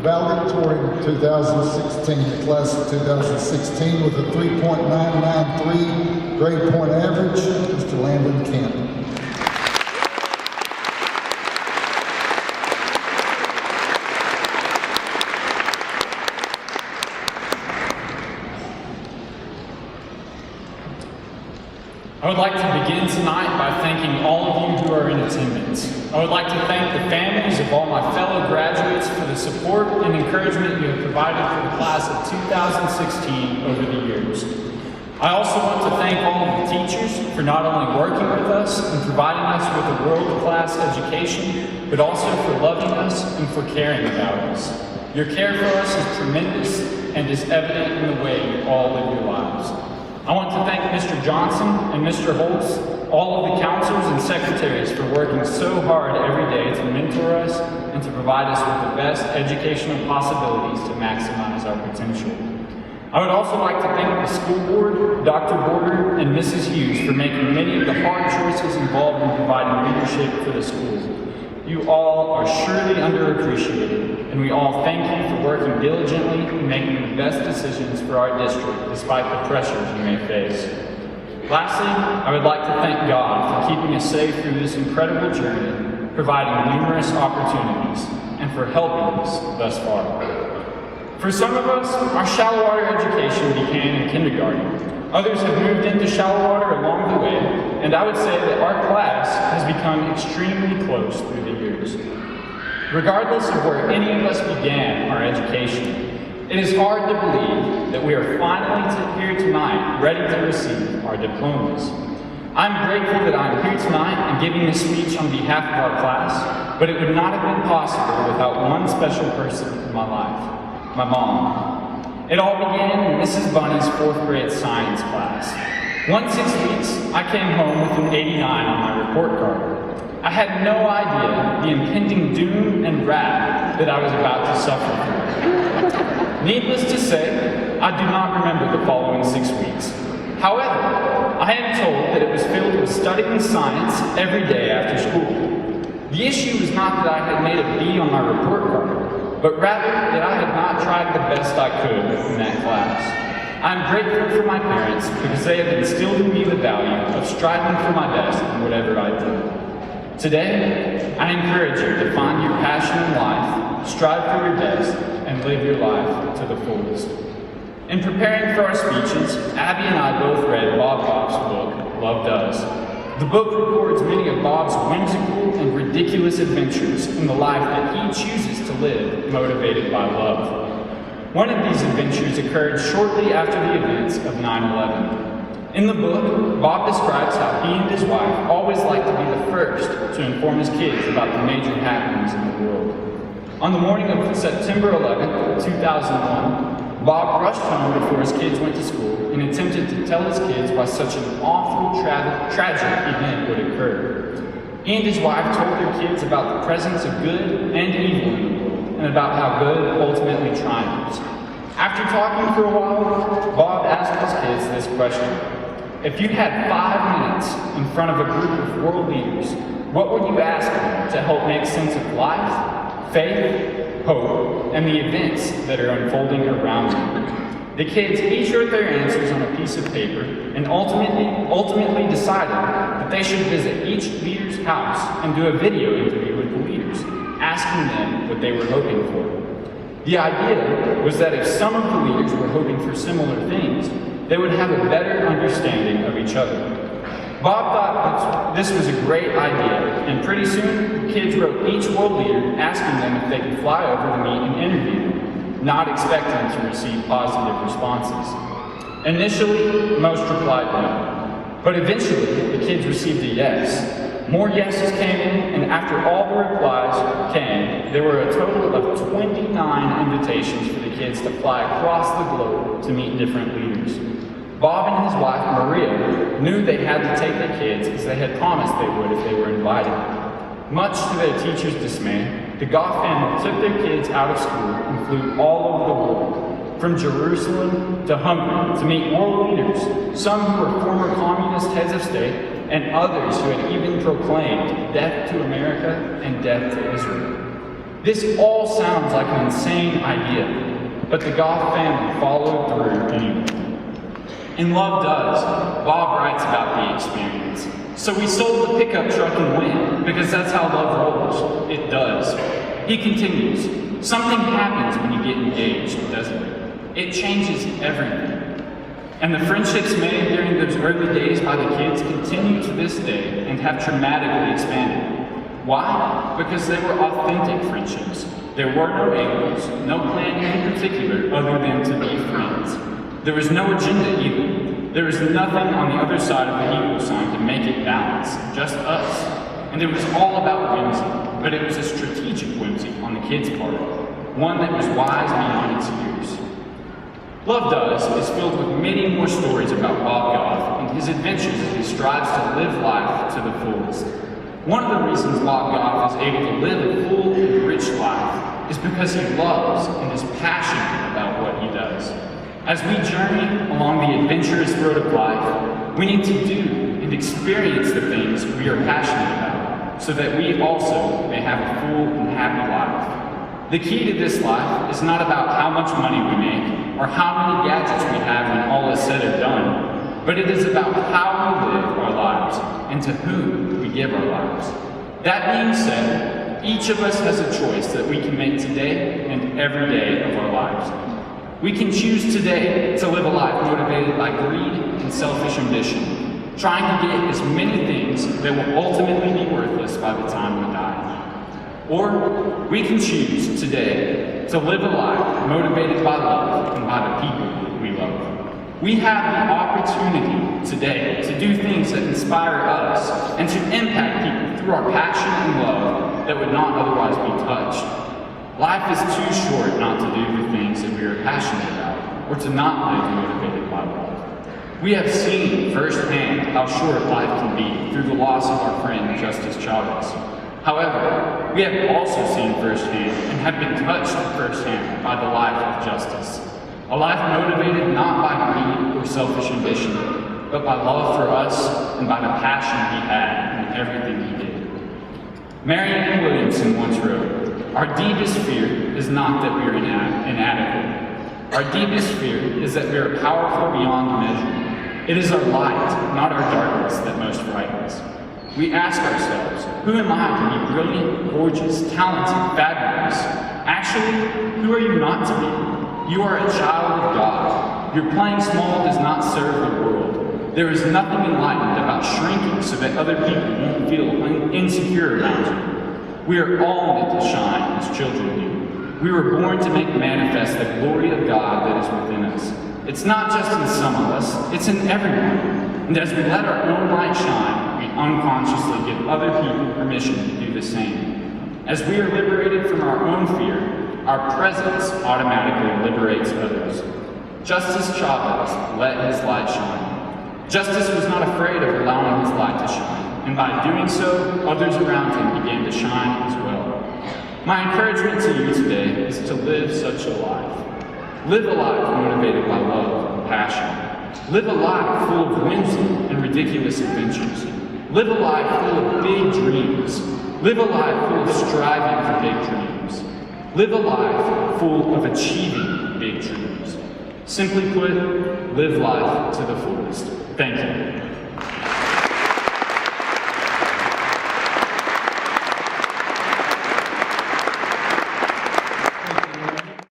Valedictorian 2016, the class of 2016 with a 3.993 grade point average, Mr. Landon Camp. I would like to begin tonight by thanking all of you who are in attendance. I would like to thank the families of all my fellow graduates for the support and encouragement you have provided for the class of 2016 over the years. I also want to thank all of the teachers for not only working with us and providing us with a world-class education, but also for loving us and for caring about us. Your care for us is tremendous and is evident in the way you all live your lives. I want to thank Mr. Johnson and Mr. Holtz, all of the counselors and secretaries for working so hard every day to mentor us and to provide us with the best educational possibilities to maximize our potential. I would also like to thank the school board, Dr. Border, and Mrs. Hughes for making many of the hard choices involved in providing leadership for the school. You all are surely underappreciated, and we all thank you for working diligently and making the best decisions for our district despite the pressures you may face. Lastly, I would like to thank God for keeping us safe through this incredible journey, providing numerous opportunities, and for helping us thus far. For some of us, our Shallowater education began in kindergarten. Others have moved into Shallowater along the way, and I would say that our class has become extremely close through the years. Regardless of where any of us began our education, it is hard to believe that we are finally here tonight ready to receive our diplomas. I'm grateful that I'm here tonight and giving this speech on behalf of our class, but it would not have been possible without one special person in my life, my mom. It all began in Mrs. Bunny's 4th grade science class. One 6 weeks, I came home with an 89 on my report card. I had no idea the impending doom and wrath that I was about to suffer through. Needless to say, I do not remember the following 6 weeks. However, I am told that it was filled with studying science every day after school. The issue was not that I had made a B on my report card, but rather that I had not tried the best I could in that class. I'm grateful for my parents because they have instilled in me the value of striving for my best in whatever I do. Today, I encourage you to find your passion in life, strive for your best, and live your life to the fullest. In preparing for our speeches, Abby and I both read Bob Goff's book, Love Does. The book records many of Bob's whimsical and ridiculous adventures in the life that he chooses to live, motivated by love. One of these adventures occurred shortly after the events of 9/11. In the book, Bob describes how he and his wife always liked to be the first to inform his kids about the major happenings in the world. On the morning of September 11, 2001, Bob rushed home before his kids went to school and attempted to tell his kids why such an awful, tragic event would occur. He and his wife told their kids about the presence of good and evil in the world and about how good ultimately triumphs. After talking for a while, Bob asked his kids this question. If you had 5 minutes in front of a group of world leaders, what would you ask them to help make sense of life, faith, hope, and the events that are unfolding around them? The kids each wrote their answers on a piece of paper and ultimately decided that they should visit each leader's house and do a video interview with the leaders, asking them what they were hoping for. The idea was that if some of the leaders were hoping for similar things, they would have a better understanding of each other. Bob thought this was a great idea, and pretty soon, the kids wrote each world leader asking them if they could fly over to meet and interview them, not expecting to receive positive responses. Initially, most replied no, but eventually, the kids received a yes. More yeses came in, and after all the replies came, there were a total of 29 invitations for the kids to fly across the globe to meet different leaders. Bob and his wife, Maria, knew they had to take their kids as they had promised they would if they were invited. Much to their teacher's dismay, the Goff family took their kids out of school and flew all over the world, from Jerusalem to Hungary, to meet world leaders, some who were former communist heads of state, and others who had even proclaimed death to America and death to Israel. This all sounds like an insane idea, but the Goff family followed through anyway. And love does. Bob writes about the experience. So we sold the pickup truck and went, because that's how love rolls. It does. He continues, something happens when you get engaged, doesn't it? It changes everything. And the friendships made during those early days by the kids continue to this day and have dramatically expanded. Why? Because they were authentic friendships. There were no angles, no plan in particular other than to be friends. There was no agenda either. There was nothing on the other side of the equal sign to make it balance, just us. And it was all about whimsy, but it was a strategic whimsy on the kids' part, one that was wise beyond its years. Love Does is filled with many more stories about Bob Goff and his adventures as he strives to live life to the fullest. One of the reasons Bob Goff is able to live a full and rich life is because he loves and is passionate about what he does. As we journey along the adventurous road of life, we need to do and experience the things we are passionate about so that we also may have a full and happy life. The key to this life is not about how much money we make or how many gadgets we have when all is said or done, but it is about how we live our lives and to whom we give our lives. That being said, each of us has a choice that we can make today and every day of our lives. We can choose today to live a life motivated by greed and selfish ambition, trying to get as many things that will ultimately be worthless by the time we die. Or we can choose today to live a life motivated by love and by the people we love. We have the opportunity today to do things that inspire us and to impact people through our passion and love that would not otherwise be touched. Life is too short not to do the things that we are passionate about, or to not live motivated by love. We have seen firsthand how short life can be through the loss of our friend Justice Chavez. However, we have also seen firsthand and have been touched firsthand by the life of Justice. A life motivated not by greed or selfish ambition, but by love for us and by the passion he had in everything he did. Marianne Williamson once wrote, "Our deepest fear is not that we are inadequate. Our deepest fear is that we are powerful beyond measure. It is our light, not our darkness, that most frightens. We ask ourselves, who am I to be brilliant, gorgeous, talented, fabulous? Actually, who are you not to be? You are a child of God. Your playing small does not serve the world. There is nothing enlightened about shrinking so that other people won't feel insecure around you. We are all meant to shine as children do. We were born to make manifest the glory of God that is within us. It's not just in some of us, it's in everyone. And as we let our own light shine, we unconsciously give other people permission to do the same. As we are liberated from our own fear, our presence automatically liberates others. Justice Chavez let his light shine. Justice was not afraid of allowing his light to shine, and by doing so, others around him began to shine as well. My encouragement to you today is to live such a life. Live a life motivated by love and passion. Live a life full of whimsy and ridiculous adventures. Live a life full of big dreams. Live a life full of striving for big dreams. Live a life full of achieving big dreams. Simply put, live life to the fullest. Thank you.